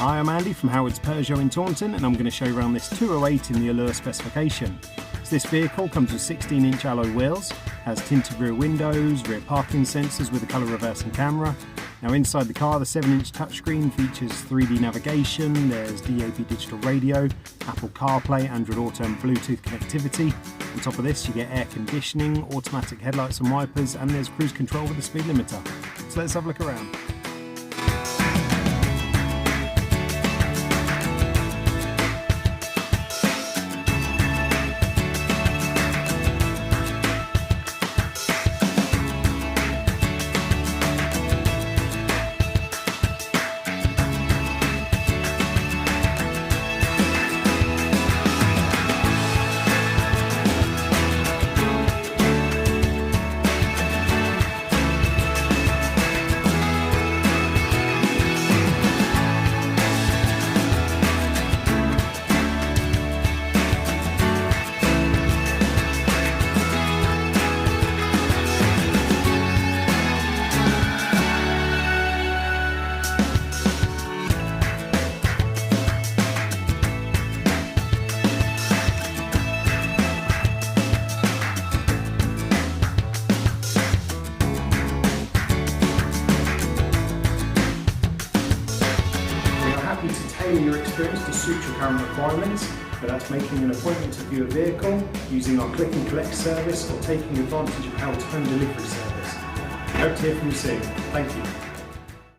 Hi, I'm Andy from Howard's Peugeot in Taunton, and I'm going to show you around this 208 in the Allure specification. So this vehicle comes with 16-inch alloy wheels, has tinted rear windows, rear parking sensors with a colour reversing camera. Now inside the car, the 7-inch touchscreen features 3D navigation, there's DAB digital radio, Apple CarPlay, Android Auto and Bluetooth connectivity. On top of this you get air conditioning, automatic headlights and wipers, and there's cruise control with a speed limiter. So let's have a look around. To tailor your experience to suit your current requirements, but that's making an appointment to view a vehicle, using our click and collect service, or taking advantage of our home delivery service. Hope to hear from you soon. Thank you.